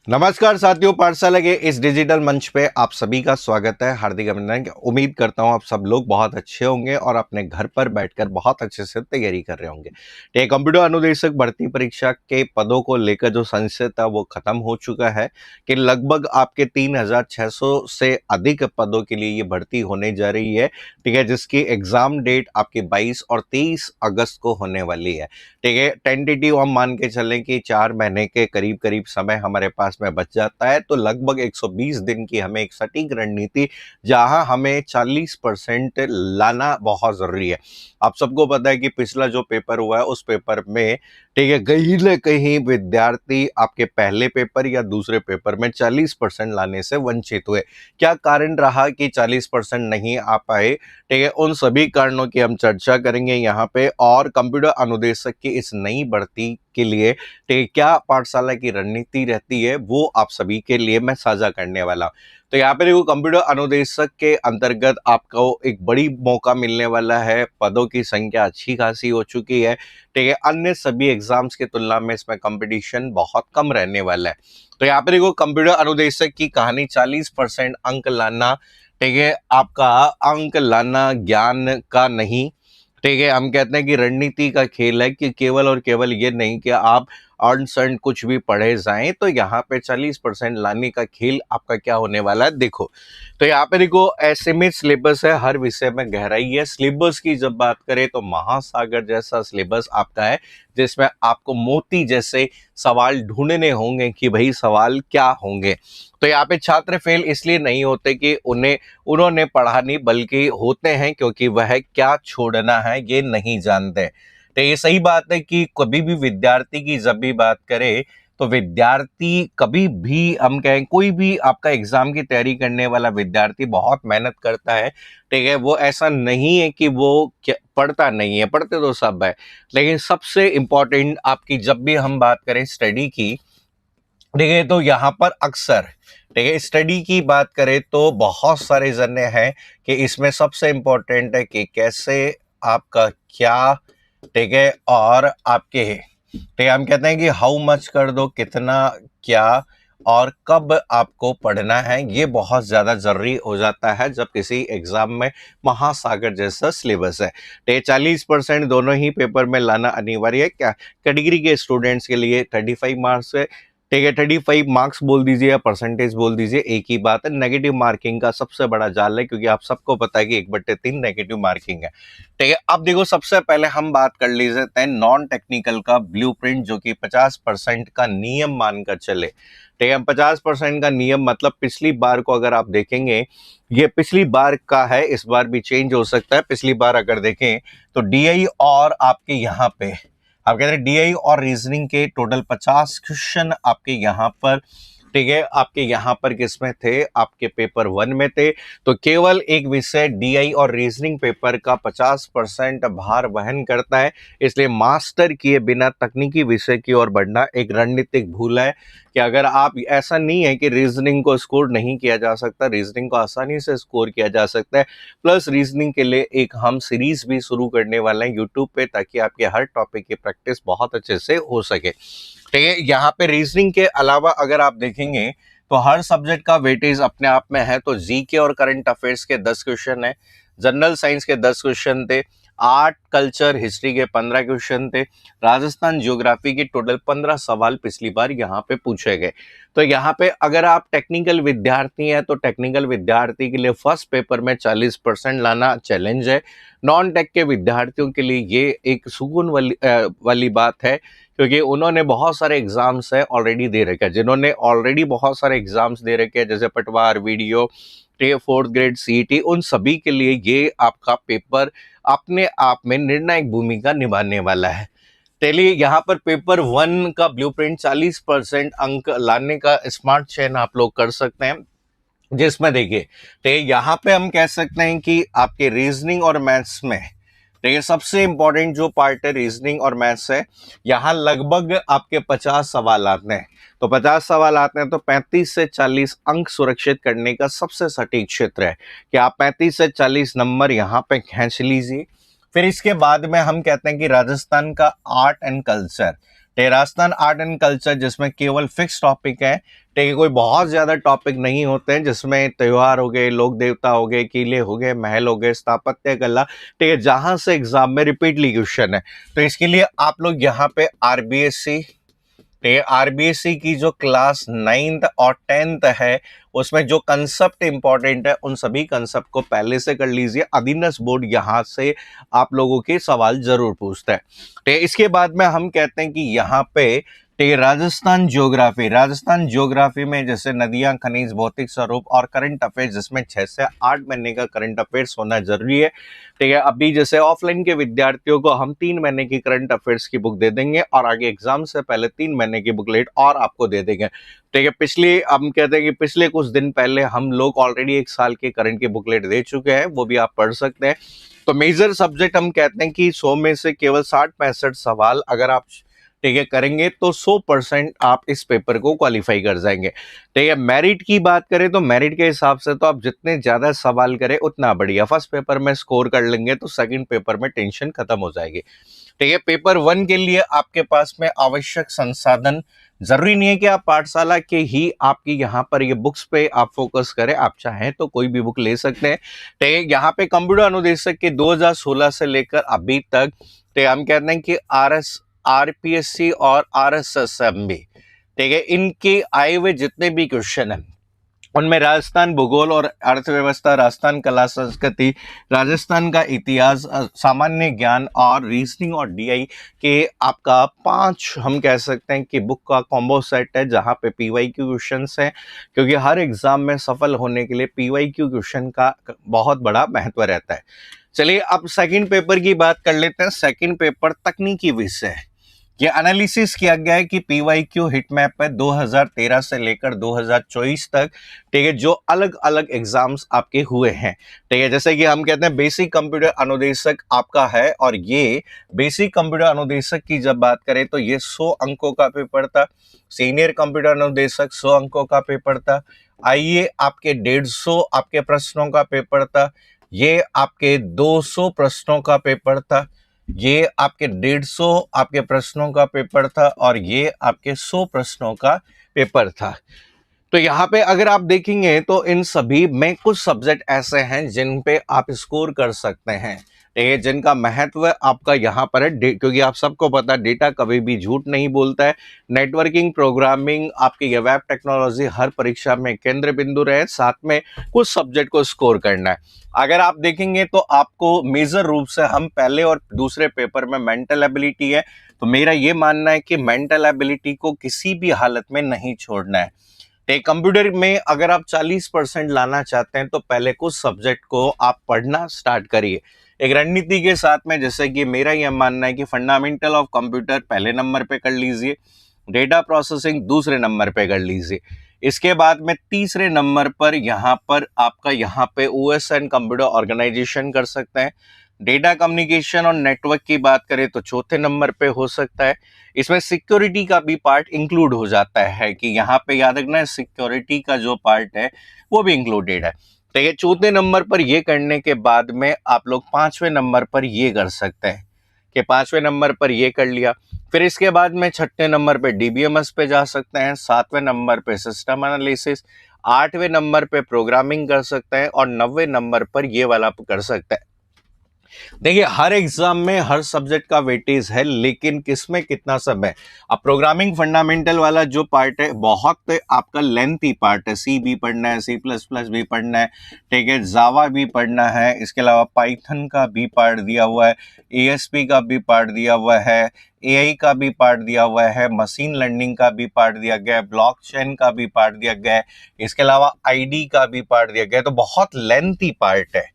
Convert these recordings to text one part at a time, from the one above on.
नमस्कार साथियों, पाठशाला के इस डिजिटल मंच पे आप सभी का स्वागत है। हार्दिक अभिनंदन। उम्मीद करता हूं आप सब लोग बहुत अच्छे होंगे और अपने घर पर बैठकर बहुत अच्छे से तैयारी कर रहे होंगे। तो कंप्यूटर अनुदेशक भर्ती परीक्षा के पदों को लेकर जो संशय था वो खत्म हो चुका है कि लगभग आपके 3600 से अधिक पदों के लिए ये भर्ती होने जा रही है। ठीक है, जिसकी एग्जाम डेट आपकी 22 और 23 अगस्त को होने वाली है। ठीक है, टेंटेटिव हम मान के चलें कि 4 महीने के करीब करीब समय हमारे पास में बच जाता है, तो लगभग 120 दिन की हमें एक सटीक रणनीति, जहां हमें 40% लाना बहुत जरूरी है। आप सबको पता है कि पिछला जो पेपर हुआ है उस पेपर में, ठीक है, कहीं न कहीं विद्यार्थी आपके पहले पेपर या दूसरे पेपर में 40% लाने से वंचित हुए। क्या कारण रहा कि 40% नहीं आ पाए? ठीक है, उन सभी कारणों की हम चर्चा करेंगे यहाँ पे, और कंप्यूटर अनुदेशक की इस नई भर्ती के लिए क्या पाठशाला की रणनीति रहती है वो आप सभी के लिए मैं साझा करने वाला हूं। तो यहाँ पे देखो, कंप्यूटर अनुदेशक के अंतर्गत आपको एक बड़ी मौका मिलने वाला है। पदों की संख्या अच्छी खासी हो चुकी है। ठीक है, अन्य सभी एग्जाम्स की तुलना में इसमें कंपटीशन बहुत कम रहने वाला है। तो यहाँ पे देखो, कंप्यूटर अनुदेशक की कहानी 40% अंक लाना। ठीक है, आपका अंक लाना ज्ञान का नहीं, ठीक है, हम कहते हैं कि रणनीति का खेल है, कि केवल और केवल ये नहीं कि आप अर्न कुछ भी पढ़े जाएं। तो यहाँ पे 40% लाने का खेल आपका क्या होने वाला है, देखो। तो यहाँ पे देखो, एसएमए सिलेबस है, हर विषय में गहराई है। सिलेबस की जब बात करें तो महासागर जैसा सिलेबस आपका है, जिसमें आपको मोती जैसे सवाल ढूंढने होंगे कि भाई सवाल क्या होंगे। तो यहाँ पे छात्र फेल इसलिए नहीं होते कि उन्होंने पढ़ा नहीं, बल्कि होते हैं क्योंकि वह क्या छोड़ना है ये नहीं जानते। तो ये सही बात है कि कभी भी विद्यार्थी की जब भी बात करें, तो विद्यार्थी कभी भी, हम कहें कोई भी आपका एग्जाम की तैयारी करने वाला विद्यार्थी बहुत मेहनत करता है। ठीक है, वो ऐसा नहीं है कि वो पढ़ता नहीं है, पढ़ते तो सब है। लेकिन सबसे इंपॉर्टेंट आपकी जब भी हम बात करें स्टडी की, ठीक है, तो यहाँ पर अक्सर, ठीक है, स्टडी की बात करें तो बहुत सारे जने हैं कि इसमें सबसे इंपॉर्टेंट है कि कैसे आपका क्या, ठीक है, और आपके, ठीक है, हम कहते हैं कि हाउ मच कर दो, कितना, क्या और कब आपको पढ़ना है, ये बहुत ज्यादा जरूरी हो जाता है जब किसी एग्जाम में महासागर जैसा सिलेबस है। तो 40% दोनों ही पेपर में लाना अनिवार्य है। क्या कैटेगरी के स्टूडेंट्स के लिए 35 मार्क्स है। ठीक है, 35 मार्क्स बोल दीजिए या परसेंटेज बोल दीजिए, एक ही बात है। नेगेटिव मार्किंग का सबसे बड़ा जाल है, क्योंकि आप सबको पता है कि 1/3 नेगेटिव मार्किंग है। ठीक है, अब देखो, सबसे पहले हम बात कर लेते हैं नॉन टेक्निकल का ब्लूप्रिंट, जो कि 50% का नियम मानकर चले। ठीक है, 50% का नियम मतलब पिछली बार को अगर आप देखेंगे, ये पिछली बार का है, इस बार भी चेंज हो सकता है। पिछली बार अगर देखें तो डीआई और आपके यहाँ पे आप कहते हैं डीआई और रीजनिंग के टोटल 50 क्वेश्चन आपके यहाँ पर, ठीक है, आपके यहाँ पर किसमें थे, आपके पेपर 1 में थे। तो केवल एक विषय डीआई और रीजनिंग पेपर का 50% भार वहन करता है। इसलिए मास्टर किए बिना तकनीकी विषय की ओर बढ़ना एक रणनीतिक भूल है। कि अगर आप, ऐसा नहीं है कि रीजनिंग को स्कोर नहीं किया जा सकता, रीजनिंग को आसानी से स्कोर किया जा सकता है। प्लस रीजनिंग के लिए एक हम सीरीज भी शुरू करने वाले हैं यूट्यूब पे, ताकि आपके हर टॉपिक की प्रैक्टिस बहुत अच्छे से हो सके। ठीक है, यहाँ पे रीजनिंग के अलावा अगर आप देखेंगे तो हर सब्जेक्ट का वेटेज अपने आप में है। तो जीके और करंट अफेयर्स के 10 क्वेश्चन है, जनरल साइंस के 10 क्वेश्चन थे, आर्ट कल्चर हिस्ट्री के 15 क्वेश्चन थे, राजस्थान ज्योग्राफी के टोटल 15 सवाल पिछली बार यहाँ पे पूछे गए। तो यहाँ पे अगर आप टेक्निकल विद्यार्थी हैं तो टेक्निकल विद्यार्थी के लिए फर्स्ट पेपर में 40% लाना चैलेंज है। नॉन टेक के विद्यार्थियों के लिए ये एक सुकून वाली बात है, क्योंकि उन्होंने बहुत सारे एग्जाम्स है ऑलरेडी दे रखे हैं। जिन्होंने ऑलरेडी बहुत सारे एग्जाम्स दे रखे हैं, जैसे पटवार, वीडियो, 4th ग्रेड सीईटी, उन सभी के लिए ये आपका पेपर अपने आप में निर्णायक भूमिका निभाने वाला है। चलिए, यहाँ पर पेपर 1 का ब्लूप्रिंट 40% अंक लाने का स्मार्ट चयन आप लोग कर सकते हैं, जिसमें देखिए, तो यहाँ पे हम कह सकते हैं कि आपके रीजनिंग और मैथ्स में, देखिए, सबसे इंपॉर्टेंट जो पार्ट है रीजनिंग और मैथ्स है, यहाँ लगभग आपके 50 सवाल आते हैं। तो 50 सवाल आते हैं तो 35 से 40 अंक सुरक्षित करने का सबसे सटीक क्षेत्र है कि आप 35 से 40 नंबर यहाँ पे खींच लीजिए। फिर इसके बाद में हम कहते हैं कि राजस्थान का art and culture, Rajasthan art and culture जिसमें केवल फिक्स टॉपिक है, ठीक है, कोई बहुत ज्यादा टॉपिक नहीं होते हैं, जिसमें त्योहार हो गए, लोक देवता हो गए, किले हो गए, महल हो गए, स्थापत्य कला, ठीक है, जहां से एग्जाम में रिपीटली क्वेश्चन है। तो इसके लिए आप लोग यहाँ पे आरबीएससी, आरबीएससी की जो क्लास 9th और 10th है उसमें जो कंसेप्ट इंपॉर्टेंट है उन सभी कंसेप्ट को पहले से कर लीजिए। अधीनस्थ बोर्ड यहां से आप लोगों के सवाल जरूर पूछता है। ठीक, इसके बाद में हम कहते हैं कि यहाँ पे राजस्थान ज्योग्राफी में जैसे नदियां, खनिज, भौतिक स्वरूप और करंट अफेयर्स, जिसमें 6 से 8 महीने का करंट अफेयर्स होना जरूरी है। ठीक है, अभी जैसे ऑफलाइन के विद्यार्थियों को हम 3 महीने की करंट अफेयर्स की बुक दे देंगे और आगे एग्जाम से पहले 3 महीने की बुकलेट और आपको दे देंगे। ठीक है, हम कहते हैं कि पिछले कुछ दिन पहले हम लोग ऑलरेडी 1 साल के करंट की बुकलेट दे चुके हैं, वो भी आप पढ़ सकते हैं। तो मेजर सब्जेक्ट हम कहते हैं कि 100 में से केवल 60-65 सवाल अगर आप, ठीक है, करेंगे तो 100% आप इस पेपर को क्वालिफाई कर जाएंगे। ठीक है, मेरिट की बात करें तो मेरिट के हिसाब से तो आप जितने ज्यादा सवाल करें उतना बढ़िया। फर्स्ट पेपर में स्कोर कर लेंगे तो सेकंड पेपर में टेंशन खत्म हो जाएगी। ठीक है, पेपर 1 के लिए आपके पास में आवश्यक संसाधन, जरूरी नहीं है कि आप पाठशाला के ही आपकी यहाँ पर ये बुक्स पे आप फोकस करें, आप चाहें तो कोई भी बुक ले सकते हैं। ठीक है, यहाँ पे कंप्यूटर अनुदेशक के 2016 से लेकर अभी तक, ठीक, हम कहते हैं कि आरपीएससी और आरएसएसएम भी, ठीक है, इनके आए हुए जितने भी क्वेश्चन हैं उनमें राजस्थान भूगोल और अर्थव्यवस्था, राजस्थान कला संस्कृति, राजस्थान का इतिहास, सामान्य ज्ञान और रीजनिंग और डीआई के आपका 5 हम कह सकते हैं कि बुक का कॉम्बो सेट है, जहां पे पीवाईक्यू क्वेश्चंस हैं, क्योंकि हर एग्जाम में सफल होने के लिए पीवाईक्यू क्वेश्चन का बहुत बड़ा महत्व रहता है। चलिए अब सेकंड पेपर की बात कर लेते हैं। सेकंड पेपर तकनीकी विषय है। ये एनालिसिस किया गया है कि पीवाईक्यू हिट मैप है 2013 से लेकर 2024 तक, ठीक है, जो अलग अलग एग्जाम्स आपके हुए हैं। ठीक है, जैसे कि हम कहते हैं बेसिक कंप्यूटर अनुदेशक आपका है, और ये बेसिक कंप्यूटर अनुदेशक की जब बात करें तो ये 100 अंकों का पेपर था। सीनियर कंप्यूटर अनुदेशक 100 अंकों का पेपर था। आइए आपके 150 आपके प्रश्नों का पेपर था। ये आपके 200 प्रश्नों का पेपर था। ये आपके 150 आपके प्रश्नों का पेपर था, और ये आपके 100 प्रश्नों का पेपर था। तो यहाँ पे अगर आप देखेंगे तो इन सभी में कुछ सब्जेक्ट ऐसे हैं जिन पे आप स्कोर कर सकते हैं, ठीक है, जिनका महत्व आपका यहाँ पर है, क्योंकि आप सबको पता है डेटा कभी भी झूठ नहीं बोलता है। नेटवर्किंग, प्रोग्रामिंग, आपकी ये वेब टेक्नोलॉजी हर परीक्षा में केंद्र बिंदु रहे, साथ में कुछ सब्जेक्ट को स्कोर करना है। अगर आप देखेंगे तो आपको मेजर रूप से हम पहले और दूसरे पेपर में मेंटल एबिलिटी है, तो मेरा ये मानना है कि मेंटल एबिलिटी को किसी भी हालत में नहीं छोड़ना है। कंप्यूटर में अगर आप 40% लाना चाहते हैं तो पहले कुछ सब्जेक्ट को आप पढ़ना स्टार्ट करिए एक रणनीति के साथ में। जैसे कि मेरा यह मानना है कि फंडामेंटल ऑफ कंप्यूटर पहले नंबर पे कर लीजिए, डेटा प्रोसेसिंग दूसरे नंबर पे कर लीजिए, इसके बाद में तीसरे नंबर पर यहाँ पे ओएस एंड कंप्यूटर ऑर्गेनाइजेशन कर सकते हैं। डेटा कम्युनिकेशन और नेटवर्क की बात करें तो चौथे नंबर पे हो सकता है। इसमें सिक्योरिटी का भी पार्ट इंक्लूड हो जाता है कि यहाँ पे याद रखना है सिक्योरिटी का जो पार्ट है वो भी इंक्लूडेड है। ठीक है, चौथे नंबर पर ये करने के बाद में आप लोग 5वें नंबर पर ये कर सकते हैं कि 5वें नंबर पर ये कर लिया। फिर इसके बाद में 6ठे नंबर पे डीबीएमएस पे जा सकते हैं, 7वें नंबर पे सिस्टम एनालिसिस, 8वें नंबर पे प्रोग्रामिंग कर सकते हैं, और 9वें नंबर पर ये वाला कर सकते हैं। देखिए हर एग्जाम में हर सब्जेक्ट का वेटेज है, लेकिन किसमें कितना समय। अब प्रोग्रामिंग फंडामेंटल वाला जो पार्ट है बहुत आपका लेंथी पार्ट है। सी भी पढ़ना है, C++ भी पढ़ना है, ठीक है, जावा भी पढ़ना है, इसके अलावा पाइथन का भी पार्ट दिया हुआ है, ASP का भी पार्ट दिया हुआ है, AI का भी पार्ट दिया हुआ है, मशीन लर्निंग का भी पार्ट दिया गया है, ब्लॉकचेन का भी पार्ट दिया गया है, इसके अलावा ID का भी पार्ट दिया गया है। तो बहुत लेंथी पार्ट है।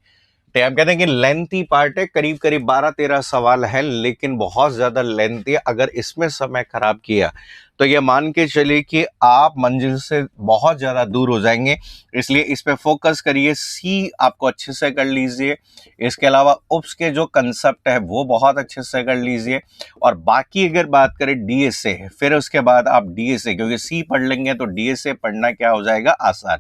तो हम कहते हैं कि लेंथी पार्ट है, करीब करीब 12-13 सवाल है, लेकिन बहुत ज्यादा लेंथी है। अगर इसमें समय खराब किया तो ये मान के चलिए कि आप मंजिल से बहुत ज्यादा दूर हो जाएंगे। इसलिए इस पे फोकस करिए। सी आपको अच्छे से कर लीजिए, इसके अलावा उप्स के जो कंसेप्ट है वो बहुत अच्छे से कर लीजिए, और बाकी अगर बात करें DSA, फिर उसके बाद आप DSA, क्योंकि सी पढ़ लेंगे तो DSA पढ़ना क्या हो जाएगा, आसान।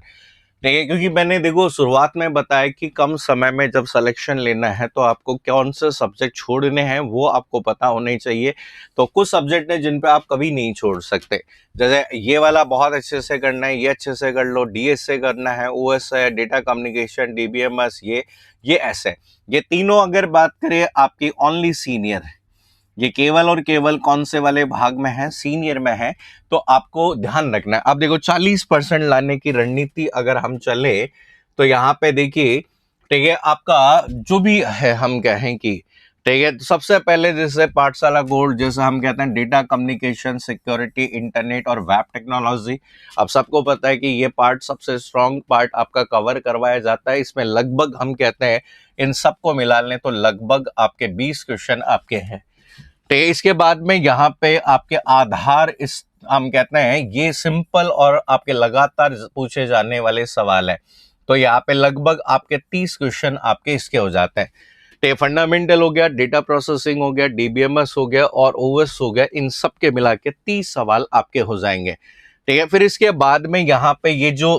ठीक है, क्योंकि मैंने देखो शुरुआत में बताया कि कम समय में जब सिलेक्शन लेना है तो आपको कौन से सब्जेक्ट छोड़ने हैं वो आपको पता होने चाहिए। तो कुछ सब्जेक्ट हैं जिन पे आप कभी नहीं छोड़ सकते, जैसे ये वाला बहुत अच्छे से करना है, ये अच्छे से कर लो, डीएस से करना है, ओएस है, डेटा कम्युनिकेशन, डीबीएमएस, ये ऐसे, ये तीनों अगर बात करें आपकी ओनली सीनियर, ये केवल और केवल कौन से वाले भाग में है, सीनियर में है। तो आपको ध्यान रखना है। अब देखो 40% लाने की रणनीति अगर हम चले तो यहाँ पे देखिए, ठीक है, आपका जो भी है हम कहें कि, ठीक है, तो सबसे पहले जैसे पाठशाला गोल्ड, जैसे हम कहते हैं डेटा कम्युनिकेशन, सिक्योरिटी, इंटरनेट और वेब टेक्नोलॉजी। अब सबको पता है कि ये पार्ट सबसे स्ट्रॉन्ग पार्ट आपका कवर करवाया जाता है। इसमें लगभग हम कहते हैं इन सबको मिला लें तो लगभग आपके 20 क्वेश्चन आपके हैं। तो इसके बाद में यहाँ पे आपके आधार, इस हम कहते हैं ये सिंपल और आपके लगातार पूछे जाने वाले सवाल है। तो यहाँ पे लगभग आपके 30 क्वेश्चन आपके इसके हो जाते हैं। तो ये फंडामेंटल हो गया, डेटा प्रोसेसिंग हो गया, डीबीएमएस हो गया और ओएस हो गया, इन सब के मिला के 30 सवाल आपके हो जाएंगे। ठीक है, फिर इसके बाद में यहाँ पे ये जो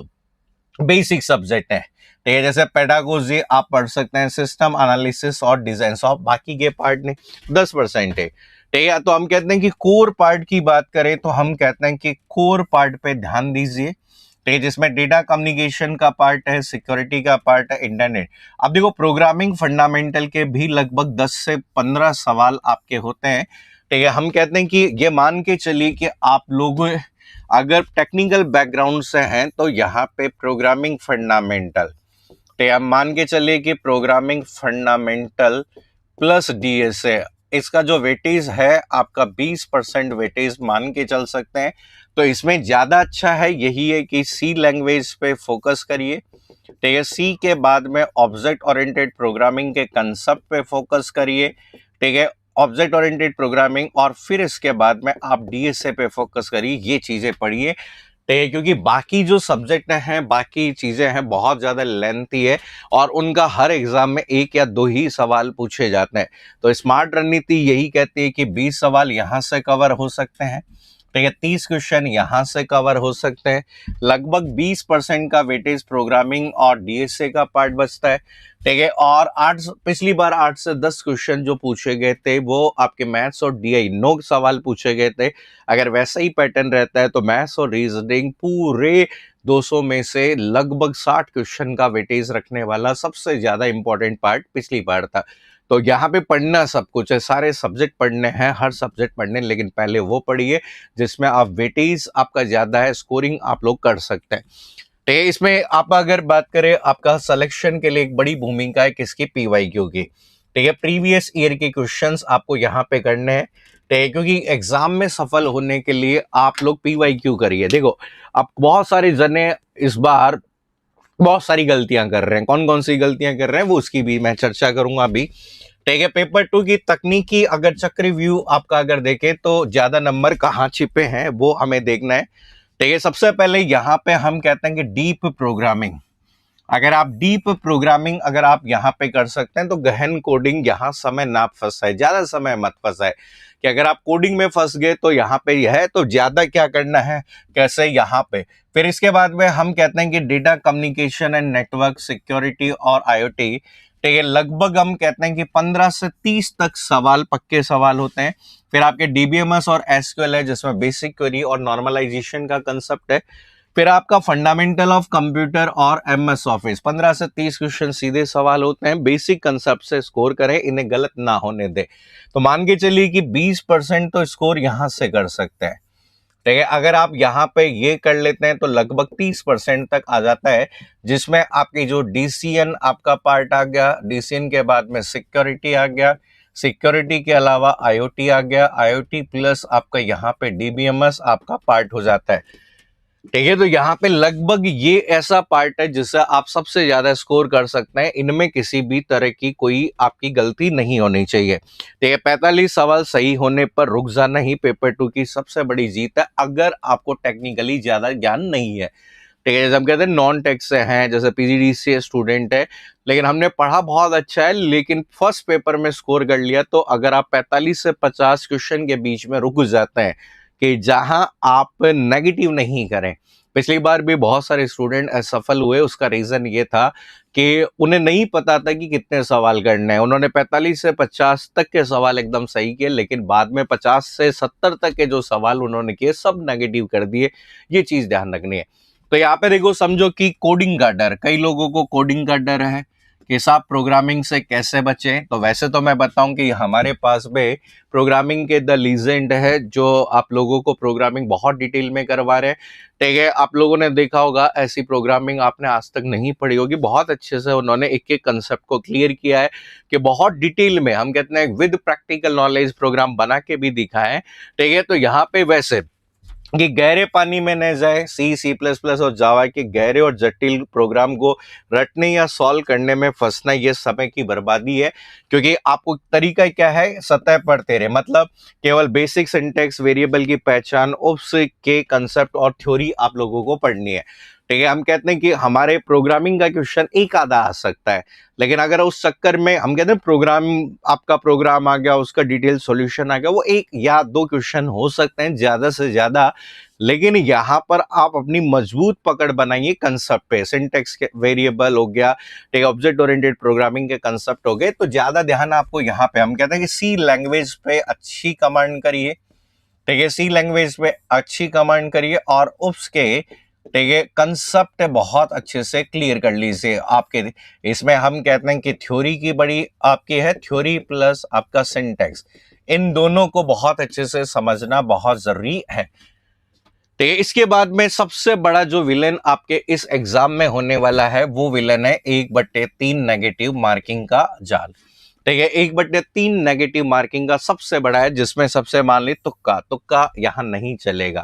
बेसिक सब्जेक्ट है, ठीक है, जैसे पेडागोजी आप पढ़ सकते हैं, सिस्टम एनालिसिस और डिजाइन सॉफ्ट, बाकी के पार्ट ने 10% है। ठीक है, तो हम कहते हैं कि कोर पार्ट की बात करें तो हम कहते हैं कि कोर पार्ट पे ध्यान दीजिए। ठीक है, जिसमें डेटा कम्युनिकेशन का पार्ट है, सिक्योरिटी का पार्ट है, इंटरनेट। अब देखो प्रोग्रामिंग फंडामेंटल के भी लगभग 10 से 15 सवाल आपके होते हैं। ठीक है, हम कहते हैं कि ये मान के चलिए कि आप लोग अगर टेक्निकल बैकग्राउंड से हैं तो यहाँ पे प्रोग्रामिंग फंडामेंटल, तो आप मान के चलिए कि प्रोग्रामिंग फंडामेंटल प्लस डीएसए, इसका जो वेटेज है आपका 20% वेटेज मान के चल सकते हैं। तो इसमें ज्यादा अच्छा है यही है कि सी लैंग्वेज पे फोकस करिए। ठीक है, सी के बाद में ऑब्जेक्ट ओरिएंटेड प्रोग्रामिंग के कंसेप्ट पे फोकस करिए। ठीक है, ऑब्जेक्ट ओरिएंटेड प्रोग्रामिंग, और फिर इसके बाद में आप डीएसए पे फोकस करिए, ये चीजें पढ़िए। क्योंकि बाकी जो सब्जेक्ट हैं, बाकी चीजें हैं, बहुत ज्यादा लेंथी है और उनका हर एग्जाम में 1 या 2 ही सवाल पूछे जाते हैं। तो स्मार्ट रणनीति यही कहती है कि 20 सवाल यहां से कवर हो सकते हैं। ठीक है, 30 क्वेश्चन यहां से कवर हो सकते हैं। लगभग 20% का वेटेज प्रोग्रामिंग और डीएसए का पार्ट बचता है। ठीक है, और पिछली बार 8 से 10 क्वेश्चन जो पूछे गए थे वो आपके मैथ्स और डीआई नो सवाल पूछे गए थे। अगर वैसा ही पैटर्न रहता है तो मैथ्स और रीजनिंग पूरे 200 में से लगभग 60 क्वेश्चन का वेटेज रखने वाला सबसे ज्यादा इंपॉर्टेंट पार्ट पिछली बार था। तो यहाँ पे पढ़ना सब कुछ है, सारे सब्जेक्ट पढ़ने हैं, हर सब्जेक्ट पढ़ने, लेकिन पहले वो पढ़िए जिसमें आप वेटेज आपका ज्यादा है, स्कोरिंग आप लोग कर सकते हैं। तो इसमें आप अगर बात करें, आपका सिलेक्शन के लिए एक बड़ी भूमिका है किसकी, पीवाईक्यू की। ठीक है, प्रीवियस ईयर के क्वेश्चंस आपको यहाँ पे करने हैं। क्योंकि एग्जाम में सफल होने के लिए आप लोग पीवाईक्यू करिए। देखो अब बहुत सारे जने इस बार बहुत सारी गलतियां कर रहे हैं, कौन कौन सी गलतियां कर रहे हैं वो उसकी भी मैं चर्चा करूंगा अभी। ठीक है, पेपर 2 की तकनीकी अगर चक्रव्यूह आपका अगर देखें तो ज्यादा नंबर कहाँ छिपे हैं वो हमें देखना है। ठीक है, सबसे पहले यहाँ पे हम कहते हैं कि डीप प्रोग्रामिंग, अगर आप डीप प्रोग्रामिंग अगर आप यहाँ पे कर सकते हैं तो गहन कोडिंग यहाँ समय ना फंसाए, ज्यादा समय मत फंसाए। कि अगर आप कोडिंग में फंस गए तो यहाँ पे यह है तो ज्यादा क्या करना है, कैसे यहाँ पे। फिर इसके बाद में हम कहते हैं कि data communication and network, security और आईओटी। ठीक है, लगभग हम कहते हैं कि 15 से 30 तक सवाल पक्के सवाल होते हैं। फिर आपके डीबीएमएस और एसक्यूएल है जिसमें बेसिक क्वेरी और नॉर्मलाइजेशन का कंसेप्ट है। फिर आपका फंडामेंटल ऑफ कंप्यूटर और एमएस ऑफिस, 15 से 30 क्वेश्चन सीधे सवाल होते हैं, बेसिक कंसेप्ट से स्कोर करें, इन्हें गलत ना होने दे। तो मान के चलिए कि 20% तो स्कोर यहां से कर सकते हैं। ठीक है, अगर आप यहाँ पे ये कर लेते हैं तो लगभग 30% तक आ जाता है, जिसमें आपकी जो डीसीएन आपका पार्ट आ गया, डीसीएन के बाद में सिक्योरिटी आ गया, सिक्योरिटी के अलावा आईओटी आ गया, आईओटी प्लस आपका यहाँ पे डीबीएमएस आपका पार्ट हो जाता है। ठीक है, तो यहाँ पे लगभग ये ऐसा पार्ट है जिससे आप सबसे ज्यादा स्कोर कर सकते हैं, इनमें किसी भी तरह की कोई आपकी गलती नहीं होनी चाहिए। ठीक है, 45 सवाल सही होने पर रुक जाना ही पेपर 2 की सबसे बड़ी जीत है, अगर आपको टेक्निकली ज्यादा ज्ञान नहीं है। ठीक है, जैसे हम कहते हैं नॉन टेक से हैं, जैसे पीजीडीसीए स्टूडेंट है, लेकिन हमने पढ़ा बहुत अच्छा है लेकिन फर्स्ट पेपर में स्कोर कर लिया, तो अगर आप 45 से 50 क्वेश्चन के बीच में रुक जाते हैं कि जहां आप नेगेटिव नहीं करें। पिछली बार भी बहुत सारे स्टूडेंट असफल हुए, उसका रीजन ये था कि उन्हें नहीं पता था कि कितने सवाल करने हैं। उन्होंने 45 से 50 तक के सवाल एकदम सही किए, लेकिन बाद में 50 से 70 तक के जो सवाल उन्होंने किए सब नेगेटिव कर दिए। ये चीज ध्यान रखनी है। तो यहाँ पे देखो, समझो कि कोडिंग का डर, कई लोगों को कोडिंग का डर है कि साहब प्रोग्रामिंग से कैसे बचें। तो वैसे तो मैं बताऊं कि हमारे पास में प्रोग्रामिंग के द लीजेंड है, जो आप लोगों को प्रोग्रामिंग बहुत डिटेल में करवा रहे हैं। ठीक है, आप लोगों ने देखा होगा, ऐसी प्रोग्रामिंग आपने आज तक नहीं पढ़ी होगी। बहुत अच्छे से उन्होंने एक एक कंसेप्ट को क्लियर किया है कि बहुत डिटेल में, हम कहते हैं विद प्रैक्टिकल नॉलेज, प्रोग्राम बना के भी दिखाया है। ठीक है, तो यहाँ पे वैसे कि गहरे पानी में न जाए, C++ और जावा के गहरे और जटिल प्रोग्राम को रटने या सॉल्व करने में फंसना ये समय की बर्बादी है। क्योंकि आपको तरीका क्या है, सतह पढ़ते रहे, मतलब केवल बेसिक सिंटैक्स, वेरिएबल की पहचान, उप्स के कंसेप्ट और थ्योरी आप लोगों को पढ़नी है। ठीक है, हम कहते हैं कि हमारे प्रोग्रामिंग का क्वेश्चन एक आधा आ सकता है, लेकिन अगर उस चक्कर में हम कहते हैं प्रोग्राम, आपका प्रोग्राम आ गया, उसका डिटेल सॉल्यूशन आ गया, वो एक या दो क्वेश्चन हो सकते हैं ज्यादा से ज्यादा। लेकिन यहाँ पर आप अपनी मजबूत पकड़ बनाइए कंसेप्ट पे, सिंटैक्स के, वेरिएबल हो गया, ठीक है, ऑब्जेक्ट ओरिएंटेड प्रोग्रामिंग के कंसेप्ट हो गए। तो ज्यादा ध्यान आपको यहाँ पे, हम कहते हैं कि सी लैंग्वेज पे अच्छी कमांड करिए। ठीक है, सी लैंग्वेज पे अच्छी कमांड करिए और उसके, ठीक है, कंसेप्ट बहुत अच्छे से क्लियर कर लीजिए। आपके इसमें हम कहते हैं कि थ्योरी की बड़ी आपकी है, थ्योरी प्लस आपका सिंटैक्स, इन दोनों को बहुत अच्छे से समझना बहुत जरूरी है। तो इसके बाद में सबसे बड़ा जो विलेन आपके इस एग्जाम में होने वाला है, वो विलेन है 1/3 नेगेटिव मार्किंग का जाल। ठीक है, 1/3 नेगेटिव मार्किंग का सबसे बड़ा है, जिसमें सबसे मान ली तुक्का यहां नहीं चलेगा।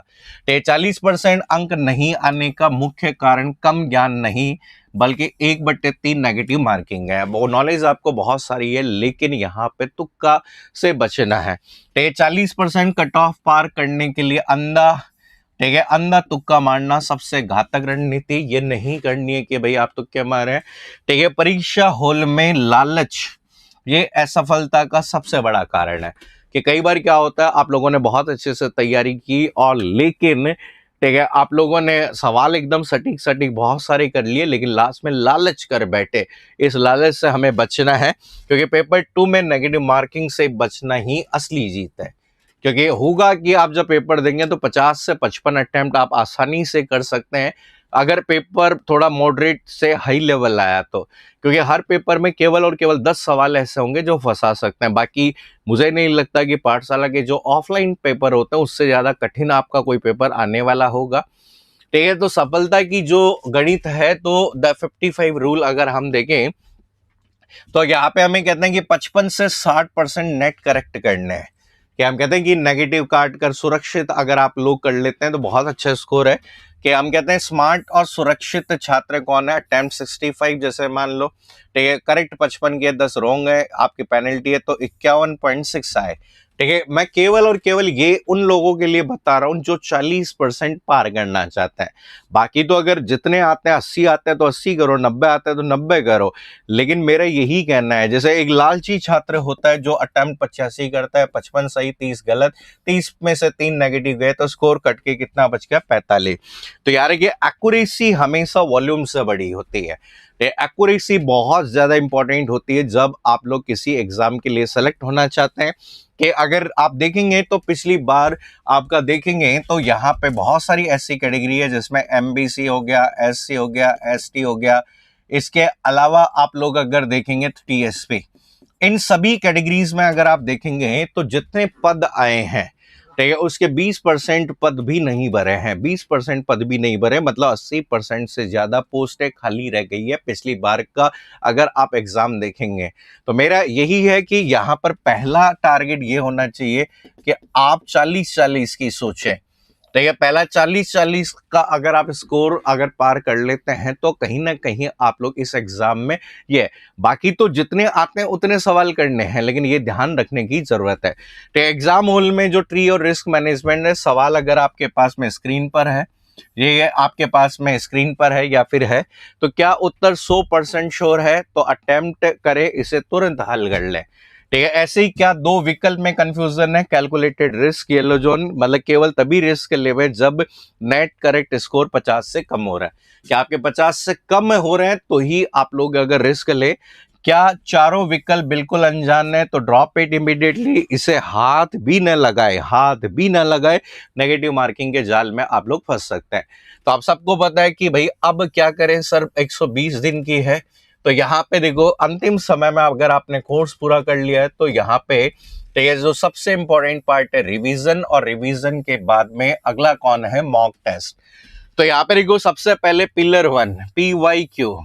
तो 40% अंक नहीं आने का मुख्य कारण कम ज्ञान नहीं, बल्कि 1/3 नेगेटिव मार्किंग है। वो नॉलेज आपको बहुत सारी है, लेकिन यहाँ पे तुक्का से बचना है। तो 40% कट ऑफ पार करने के लिए अंधा, ठीक है, अंधा तुक्का मारना सबसे घातक रणनीति। ये नहीं करनी है कि भाई आप तुक्के मारे। ठीक है, परीक्षा हॉल में लालच ये असफलता का सबसे बड़ा कारण है। कि कई बार क्या होता है, आप लोगों ने बहुत अच्छे से तैयारी की और लेकिन, ठीक है, आप लोगों ने सवाल एकदम सटीक सटीक बहुत सारे कर लिए, लेकिन लास्ट में लालच कर बैठे। इस लालच से हमें बचना है, क्योंकि पेपर 2 में नेगेटिव मार्किंग से बचना ही असली जीत है। क्योंकि होगा कि आप जब पेपर देंगे तो 50 से 55 अटेम्प्ट आप आसानी से कर सकते हैं, अगर पेपर थोड़ा मॉडरेट से हाई लेवल आया तो। क्योंकि हर पेपर में केवल और केवल 10 सवाल ऐसे होंगे जो फंसा सकते हैं। बाकी मुझे नहीं लगता कि पाठशाला के जो ऑफलाइन पेपर होते हैं उससे ज्यादा कठिन आपका कोई पेपर आने वाला होगा। ठीक है, तो सफलता की जो गणित है, तो द 55 रूल अगर हम देखें तो यहाँ पे हमें कहते हैं कि 55 से 60% नेट करेक्ट करने हैं। कि हम कहते हैं कि नेगेटिव काट कर सुरक्षित अगर आप लोग कर लेते हैं तो बहुत अच्छा स्कोर है। कि हम कहते हैं स्मार्ट और सुरक्षित छात्र कौन है, अटेम्प्ट 65 जैसे मान लो, ठीक है, करेक्ट 55 के 10 रॉन्ग है, आपकी पेनल्टी है तो 51.6 आए। ठीक है, मैं केवल और केवल ये उन लोगों के लिए बता रहा हूं जो 40% पार करना चाहते हैं। बाकी तो अगर जितने आते हैं, 80 आते हैं तो 80 करो, 90 आते हैं तो 90 करो। लेकिन मेरा यही कहना है, जैसे एक लालची छात्र होता है जो अटेम्प्ट 85 करता है, 55 सही 30 गलत, 30 में से 3 नेगेटिव गए तो स्कोर कट के कितना बच गया, 45। तो यार ये एक्यूरेसी हमेशा वॉल्यूम से बड़ी होती है। एक्यूरेसी बहुत ज्यादा इंपॉर्टेंट होती है जब आप लोग किसी एग्जाम के लिए सेलेक्ट होना चाहते हैं। कि अगर आप देखेंगे तो पिछली बार आपका देखेंगे तो यहाँ पे बहुत सारी ऐसी कैटेगरी है जिसमें MBC हो गया, SC हो गया, ST हो गया, इसके अलावा आप लोग अगर देखेंगे तो TSP, इन सभी कैटेगरीज में अगर आप देखेंगे तो जितने पद आए हैं, ठीक है, उसके 20% पद भी नहीं भरे हैं। 20% पद भी नहीं भरे, मतलब 80% से ज्यादा पोस्टें खाली रह गई है पिछली बार का अगर आप एग्जाम देखेंगे। तो मेरा यही है कि यहाँ पर पहला टारगेट ये होना चाहिए कि आप 40-40 की सोचें। ठीक है, पहला 40-40 का अगर आप स्कोर अगर पार कर लेते हैं तो कहीं ना कहीं आप लोग इस एग्जाम में ये, बाकी तो जितने आते हैं उतने सवाल करने हैं, लेकिन ये ध्यान रखने की जरूरत है। तो एग्जाम हॉल में जो ट्री और रिस्क मैनेजमेंट है, सवाल अगर आपके पास में स्क्रीन पर है, ये आपके पास में स्क्रीन पर है या फिर है, तो क्या उत्तर 100% श्योर है तो अटेम्प्ट करें, इसे तुरंत हल कर लें। ठीक है। ऐसे ही क्या दो विकल्प में कंफ्यूजन है, कैलकुलेटेड रिस्क येलो जोन, मतलब केवल तभी रिस्क लेवे जब नेट करेक्ट स्कोर 50 से कम हो रहा है। क्या आपके 50 से कम हो रहे हैं तो ही आप लोग अगर रिस्क ले। क्या चारों विकल्प बिल्कुल अनजान है तो ड्रॉप इट इमीडिएटली, इसे हाथ भी न लगाए, हाथ भी न लगाए, नेगेटिव मार्किंग के जाल में आप लोग फंस सकते हैं। तो आप सबको पता है कि भाई अब क्या करें सर, 120 दिन की है। तो यहाँ पे देखो अंतिम समय में अगर आपने कोर्स पूरा कर लिया है तो यहाँ पे तो ये जो सबसे इंपॉर्टेंट पार्ट है रिवीजन, और रिवीजन के बाद में अगला कौन है, मॉक टेस्ट। तो यहाँ पे देखो सबसे पहले पिलर 1 PYQ,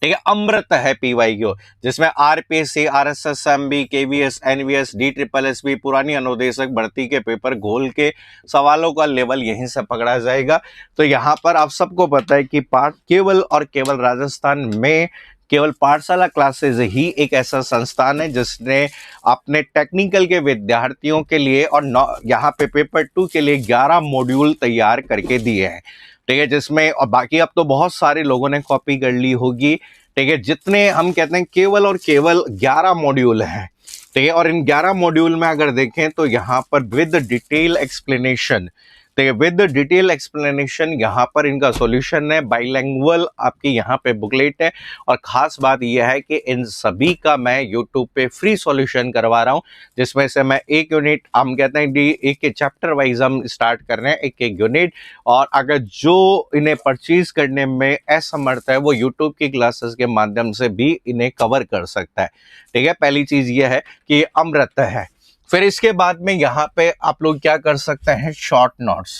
ठीक है, अमृत है PYQ, जिसमें RPC, RSSMB, KVS, NVS, DSSS पुरानी अनुदेशक भर्ती के पेपर घोल के सवालों का लेवल यहीं से पकड़ा जाएगा। तो यहाँ पर आप सबको पता है कि केवल और केवल राजस्थान में केवल पाठशाला क्लासेस ही एक ऐसा संस्थान है जिसने अपने टेक्निकल के विद्यार्थियों के लिए और यहाँ पे पेपर 2 के लिए 11 मॉड्यूल तैयार करके दिए हैं। ठीक है, जिसमें और बाकी अब तो बहुत सारे लोगों ने कॉपी कर ली होगी। ठीक है, जितने हम कहते हैं केवल और केवल 11 मॉड्यूल हैं। ठीक है, और इन 11 मॉड्यूल में अगर देखें तो यहाँ पर विद डिटेल एक्सप्लेनेशन, ठीक है, विद डिटेल एक्सप्लेनेशन यहाँ पर इनका सॉल्यूशन है, बाइलैंग्युअल आपकी यहाँ पे बुकलेट है। और खास बात यह है कि इन सभी का मैं यूट्यूब पे फ्री सॉल्यूशन करवा रहा हूँ, जिसमें से मैं एक यूनिट, हम कहते हैं एक चैप्टर वाइज हम स्टार्ट कर रहे हैं, एक एक यूनिट। और अगर जो इन्हें परचेज करने में असमर्थ है वो यूट्यूब की क्लासेस के माध्यम से भी इन्हें कवर कर सकता है। ठीक है, पहली चीज ये है कि अमृत है। फिर इसके बाद में यहाँ पे आप लोग क्या कर सकते हैं, शॉर्ट नोट्स।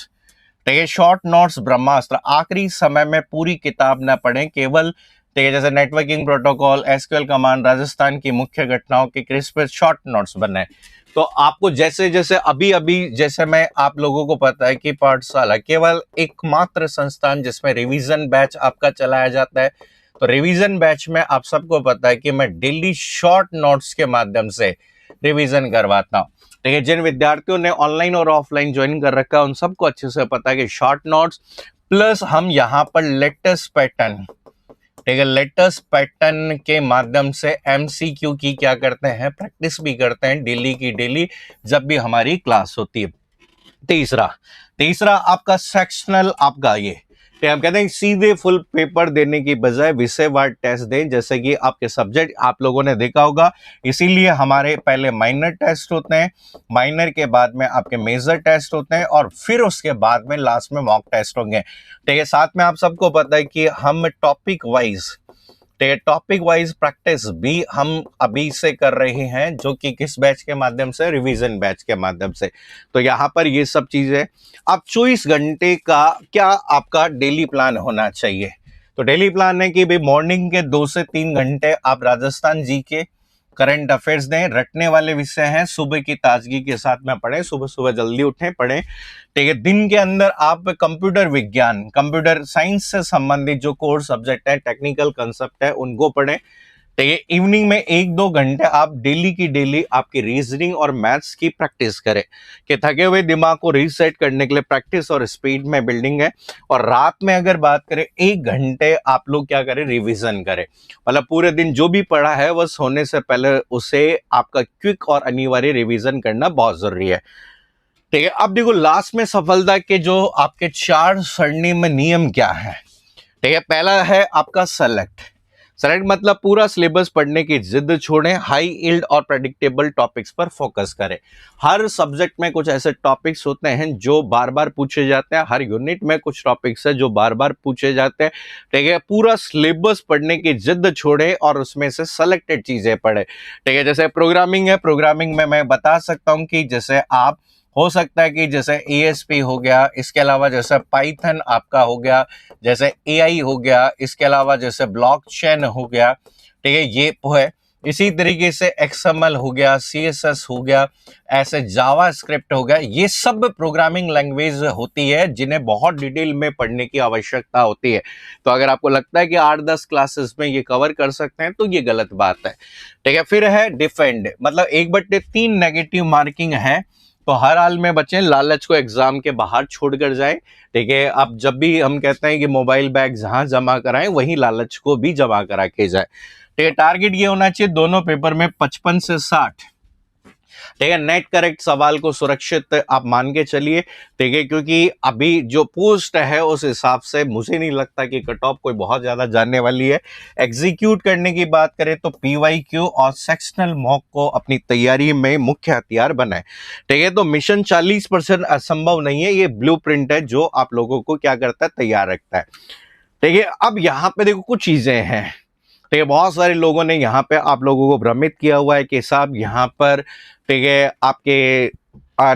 ठीक है, शॉर्ट नोट्स ब्रह्मास्त्र, आखिरी समय में पूरी किताब ना पढ़ें, केवल ठीक है जैसे networking protocol, SQL command, Rajasthan की मुख्य घटनाओं के क्रिस्प शॉर्ट नोट्स बनाए। तो आपको जैसे जैसे अभी जैसे मैं आप लोगों को पता है कि पाठशाला केवल एकमात्र संस्थान जिसमें रिवीजन बैच आपका चलाया जाता है। तो रिवीजन बैच में आप सबको पता है कि मैं डेली शॉर्ट नोट्स के माध्यम से रिवीजन करवाता हूँ। ठीक है, जिन विद्यार्थियों ने ऑनलाइन और ऑफलाइन ज्वाइन कर रखा है उन सबको अच्छे से पता है कि शॉर्ट नोट्स प्लस हम यहाँ पर लेटेस्ट पैटर्न, ठीक है, लेटेस्ट पैटर्न के माध्यम से MCQ की क्या करते हैं, प्रैक्टिस भी करते हैं डेली की डेली जब भी हमारी क्लास होती है। तीसरा आपका सेक्शनल, आपका ये हम कहते हैं सीधे फुल पेपर देने की बजाय विषयवार टेस्ट दें, जैसे कि आपके सब्जेक्ट आप लोगों ने देखा होगा। इसीलिए हमारे पहले माइनर टेस्ट होते हैं, माइनर के बाद में आपके मेजर टेस्ट होते हैं, और फिर उसके बाद में लास्ट में मॉक टेस्ट होंगे। ठीक है, साथ में आप सबको पता है कि हम topic wise, topic wise practice भी हम अभी से कर रहे हैं, जो कि किस बैच के माध्यम से, रिवीजन बैच के माध्यम से। तो यहाँ पर ये सब चीजें। अब 24 घंटे का क्या आपका डेली प्लान होना चाहिए। तो डेली प्लान है कि भाई मॉर्निंग के 2 से 3 घंटे आप राजस्थान जी के करंट अफेयर्स दें, रटने वाले विषय हैं, सुबह की ताजगी के साथ में पढ़ें, सुबह सुबह जल्दी उठें, पढ़ें। ठीक है, दिन के अंदर आप कंप्यूटर विज्ञान, कंप्यूटर साइंस से संबंधित जो कोर सब्जेक्ट है, टेक्निकल कंसेप्ट है, उनको पढ़ें। ठीक है, इवनिंग में 1-2 घंटे आप डेली की डेली आपकी रीजनिंग और मैथ्स की प्रैक्टिस करें, कि थके हुए दिमाग को रीसेट करने के लिए प्रैक्टिस और स्पीड में बिल्डिंग है। और रात में अगर बात करें 1 घंटे आप लोग क्या करें, रिवीजन करें, मतलब पूरे दिन जो भी पढ़ा है वह सोने से पहले उसे आपका क्विक और अनिवार्य रिवीजन करना बहुत जरूरी है। ठीक है, अब देखो लास्ट में सफलता के जो आपके 4 सरणी में नियम क्या है। ठीक है, पहला है आपका सेलेक्ट मतलब पूरा सिलेबस पढ़ने की जिद छोड़ें, हाई यील्ड और प्रेडिक्टेबल टॉपिक्स पर फोकस करें। हर सब्जेक्ट में कुछ ऐसे टॉपिक्स होते हैं जो बार बार पूछे जाते हैं, हर यूनिट में कुछ टॉपिक्स है जो बार बार पूछे जाते हैं। ठीक है, पूरा सिलेबस पढ़ने की जिद छोड़ें और उसमें से सेलेक्टेड चीजें पढ़ें। ठीक है, जैसे प्रोग्रामिंग है, प्रोग्रामिंग में मैं बता सकता हूं कि जैसे आप हो सकता है कि जैसे ASP हो गया, इसके अलावा जैसे पाइथन आपका हो गया, जैसे AI हो गया, इसके अलावा जैसे ब्लॉकचेन हो गया। ठीक है, ये है। इसी तरीके से XML हो गया, CSS हो गया, ऐसे जावा स्क्रिप्ट हो गया। ये सब प्रोग्रामिंग लैंग्वेज होती है जिन्हें बहुत डिटेल में पढ़ने की आवश्यकता होती है। तो अगर आपको लगता है कि 8-10 क्लासेस में ये कवर कर सकते हैं तो ये गलत बात है। ठीक है, फिर है डिफेंड, मतलब 1/3 नेगेटिव मार्किंग है। तो हर हाल में बचें, लालच को एग्जाम के बाहर छोड़कर जाएं। ठीक है, अब जब भी हम कहते हैं कि मोबाइल बैग जहां जमा कराएं वहीं लालच को भी जमा करा के जाए। ठीक है, टारगेट ये होना चाहिए दोनों पेपर में 55 से 60। ठीक है, नेट करेक्ट सवाल को सुरक्षित आप मान के चलिए। ठीक है, क्योंकि अभी जो पोस्ट है उस हिसाब से मुझे नहीं लगता कि कट ऑफ कोई बहुत ज्यादा जानने वाली है। एग्जीक्यूट करने की बात करें तो पीवाईक्यू और सेक्शनल मॉक को अपनी तैयारी में मुख्य हथियार बनाए। ठीक है, तो मिशन 40% असंभव नहीं है, ये ब्लूप्रिंट है जो आप लोगों को क्या करता है, तैयार रखता है। ठीक है, अब यहां पे देखो कुछ चीजें हैं। ठीक है, बहुत सारे लोगों ने यहाँ पे आप लोगों को भ्रमित किया हुआ है कि साहब यहाँ पर ठीक है आपके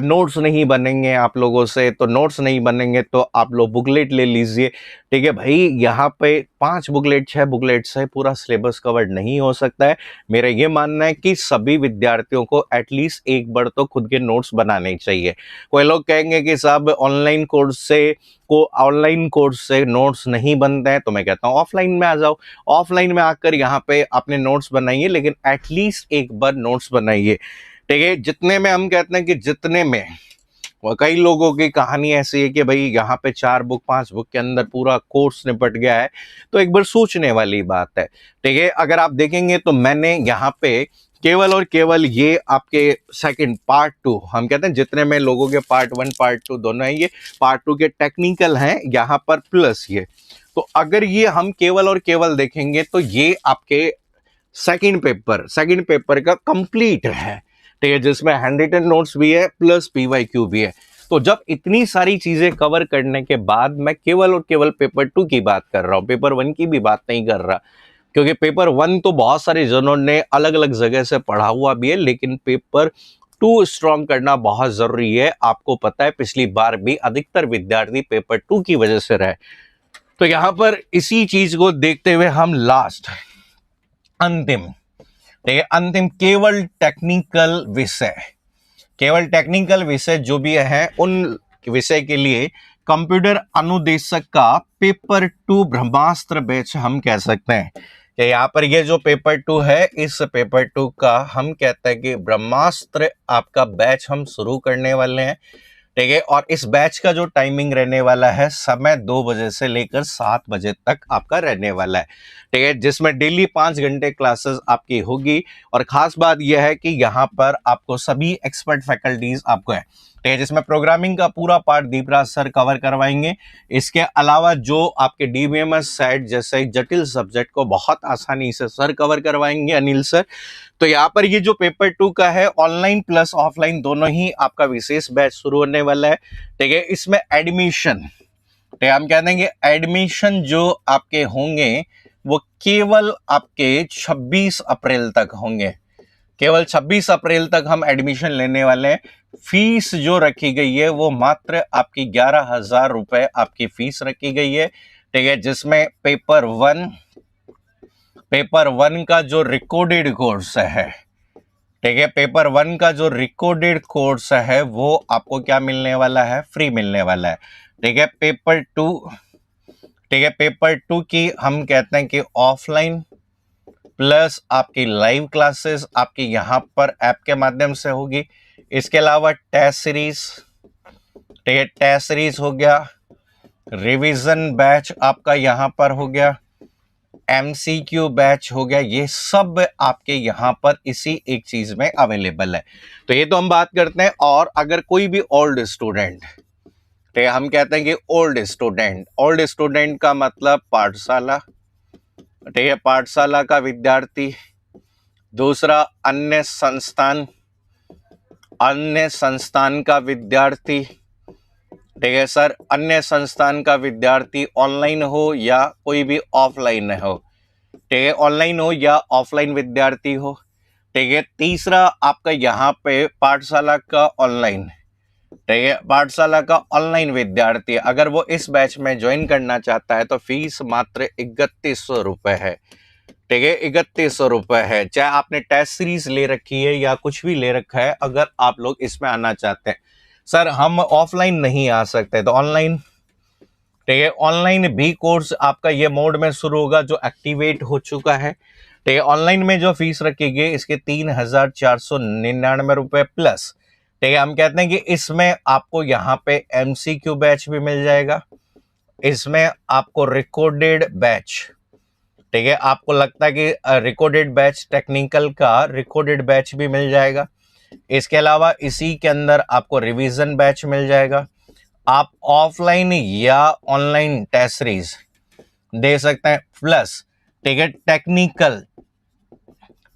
नोट्स नहीं बनेंगे, आप लोगों से तो नोट्स नहीं बनेंगे तो आप लोग बुकलेट ले लीजिए। ठीक है भाई, यहाँ पे 5 बुकलेट 6 बुकलेट से पूरा सिलेबस कवर्ड नहीं हो सकता है। मेरा ये मानना है कि सभी विद्यार्थियों को एटलीस्ट एक बार तो खुद के नोट्स बनाने चाहिए। कोई लोग कहेंगे कि साहब ऑनलाइन कोर्स से नोट्स नहीं बनते हैं, तो मैं कहता हूँ ऑफलाइन में आ जाओ। ऑफलाइन में आकर यहाँ पे अपने नोट्स बनाइए, लेकिन एटलीस्ट एक बार नोट्स बनाइए। ठीक है, जितने में हम कहते हैं कि जितने में, कई लोगों की कहानी ऐसी है कि भाई यहाँ पे 4 बुक 5 बुक के अंदर पूरा कोर्स निपट गया है, तो एक बार सोचने वाली बात है। ठीक है, अगर आप देखेंगे तो मैंने यहाँ पे केवल और केवल ये आपके सेकंड पार्ट 2, हम कहते हैं जितने में लोगों के पार्ट 1 पार्ट 2 दोनों है, ये पार्ट 2 के टेक्निकल हैं यहाँ पर प्लस ये। तो अगर ये हम केवल और केवल देखेंगे तो ये आपके सेकंड पेपर का कंप्लीट है। ठीक है, जिसमें हैंड रिटन नोट्स भी है प्लस पीवाईक्यू भी है। तो जब इतनी सारी चीजें कवर करने के बाद मैं केवल और केवल पेपर 2 की बात कर रहा हूं, पेपर 1 की भी बात नहीं कर रहा, क्योंकि पेपर 1 तो बहुत सारे जनों ने अलग अलग जगह से पढ़ा हुआ भी है, लेकिन पेपर 2 स्ट्रॉन्ग करना बहुत जरूरी है। आपको पता है पिछली बार भी अधिकतर विद्यार्थी पेपर 2 की वजह से रहे। तो यहां पर इसी चीज को देखते हुए हम लास्ट अंतिम केवल टेक्निकल विषय जो भी है उन विषय के लिए कंप्यूटर अनुदेशक का पेपर 2 ब्रह्मास्त्र बैच हम कह सकते हैं कि यहाँ पर ये जो पेपर 2 है, इस पेपर 2 का हम कहते हैं कि ब्रह्मास्त्र आपका बैच हम शुरू करने वाले हैं। ठीक है, और इस बैच का जो टाइमिंग रहने वाला है, समय 2 बजे से लेकर 7 बजे तक आपका रहने वाला है। ठीक है, जिसमें डेली 5 घंटे क्लासेस आपकी होगी। और खास बात यह है कि यहाँ पर आपको सभी एक्सपर्ट फैकल्टीज आपको है। ठीक है, जिसमें प्रोग्रामिंग का पूरा पार्ट दीपराज सर कवर करवाएंगे। इसके अलावा जो आपके डीबीएमएस सेट जैसे जटिल सब्जेक्ट को बहुत आसानी से सर कवर करवाएंगे, अनिल सर। तो यहाँ पर ये जो पेपर 2 का है, ऑनलाइन प्लस ऑफलाइन दोनों ही आपका विशेष बैच शुरू होने वाला है। ठीक है, इसमें एडमिशन, हम कह देंगे एडमिशन जो आपके होंगे वो केवल आपके 26 अप्रैल तक होंगे। केवल 26 अप्रैल तक हम एडमिशन लेने वाले हैं। फीस जो रखी गई है वो मात्र आपकी 11,000 रुपए आपकी फीस रखी गई है। ठीक है, जिसमें पेपर 1 का जो रिकॉर्डेड कोर्स है, ठीक है, पेपर 1 का जो रिकॉर्डेड कोर्स है वो आपको क्या मिलने वाला है, फ्री मिलने वाला है। ठीक है, पेपर 2 की हम कहते हैं कि ऑफलाइन प्लस आपकी लाइव क्लासेस आपकी यहाँ पर ऐप के माध्यम से होगी। इसके अलावा टेस्ट सीरीज, ठीक है, टेस्ट सीरीज हो गया, रिवीजन बैच आपका यहाँ पर हो गया, एमसीक्यू बैच हो गया, ये सब आपके यहाँ पर इसी एक चीज में अवेलेबल है। तो ये तो हम बात करते हैं। और अगर कोई भी ओल्ड स्टूडेंट, ठीक है, हम कहते हैं कि ओल्ड स्टूडेंट का मतलब पाठशाला, ठीक है, पाठशाला का विद्यार्थी। दूसरा अन्य संस्थान का विद्यार्थी। ठीक है सर, अन्य संस्थान का विद्यार्थी ऑनलाइन हो या कोई भी ऑफलाइन हो। ठीक है, ऑनलाइन हो या ऑफलाइन विद्यार्थी हो। ठीक है, तीसरा आपका यहाँ पे पाठशाला का ऑनलाइन, ठीक है, पाठशाला का ऑनलाइन विद्यार्थी अगर वो इस बैच में ज्वाइन करना चाहता है तो फीस मात्र 3100 रुपए है। ठीक है, 3100 रुपए है। चाहे आपने टेस्ट सीरीज ले रखी है या कुछ भी ले रखा है, अगर आप लोग इसमें आना चाहते हैं, सर हम ऑफलाइन नहीं आ सकते तो ऑनलाइन, ठीक है, ऑनलाइन भी कोर्स आपका ये मोड में शुरू होगा जो एक्टिवेट हो चुका है। ठीक है, ऑनलाइन में जो फीस रखी गई इसके 3,499 रुपए प्लस ठीक है, हम कहते हैं कि इसमें आपको यहाँ पे एमसीक्यू बैच भी मिल जाएगा, इसमें आपको रिकॉर्डेड बैच, ठीक है, आपको लगता है कि रिकॉर्डेड बैच टेक्निकल का रिकॉर्डेड बैच भी मिल जाएगा। इसके अलावा इसी के अंदर आपको रिवीजन बैच मिल जाएगा। आप ऑफलाइन या ऑनलाइन टेस्ट सीरीज दे सकते हैं, प्लस ठीक है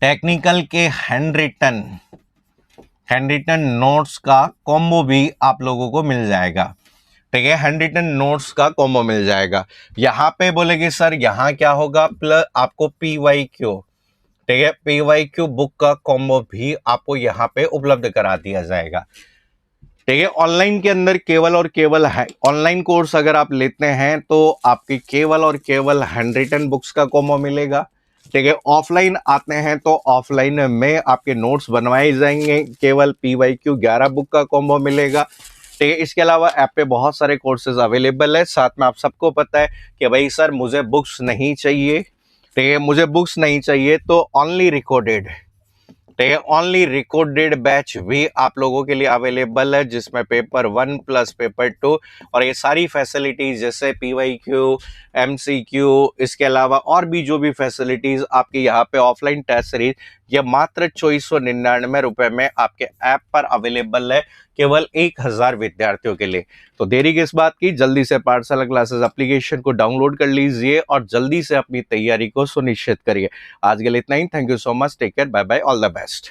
टेक्निकल के हैंड रिटन नोट्स का कॉम्बो भी आप लोगों को मिल जाएगा। ठीक है, हैंड रिटन नोट्स का कॉम्बो मिल जाएगा। यहाँ पे बोलेगे सर यहाँ क्या होगा, प्लस आपको PYQ, ठीक है, PYQ बुक का कॉम्बो भी आपको यहाँ पे उपलब्ध करा दिया जाएगा। ठीक है, ऑनलाइन के अंदर केवल और केवल है, ऑनलाइन कोर्स अगर आप लेते हैं तो आपकी केवल और केवल हैंड रिटन बुक्स का कॉम्बो मिलेगा। ठीक है, ऑफलाइन आते हैं तो ऑफलाइन में आपके नोट्स बनवाए जाएंगे, केवल PYQ 11 बुक का कॉम्बो मिलेगा। ठीक है, इसके अलावा ऐप पे बहुत सारे कोर्सेज अवेलेबल है। साथ में आप सबको पता है कि भाई सर मुझे बुक्स नहीं चाहिए, ठीक है, मुझे बुक्स नहीं चाहिए, तो ओनली रिकॉर्डेड, ठीक है, ओनली रिकॉर्डेड बैच भी आप लोगों के लिए अवेलेबल है, जिसमें पेपर 1 प्लस पेपर 2 और ये सारी फैसिलिटीज जैसे PYQ, MCQ, इसके अलावा और भी जो भी फैसिलिटीज आपकी यहाँ पे ऑफलाइन टेस्ट सीरीज ये मात्र 2499 रुपए में आपके ऐप पर अवेलेबल है, केवल 1000 विद्यार्थियों के लिए। तो देरी किस बात की, जल्दी से पाठशाला क्लासेस एप्लीकेशन को डाउनलोड कर लीजिए और जल्दी से अपनी तैयारी को सुनिश्चित करिए। आज के लिए इतना ही। Thank you so much, take care, bye bye, all the best.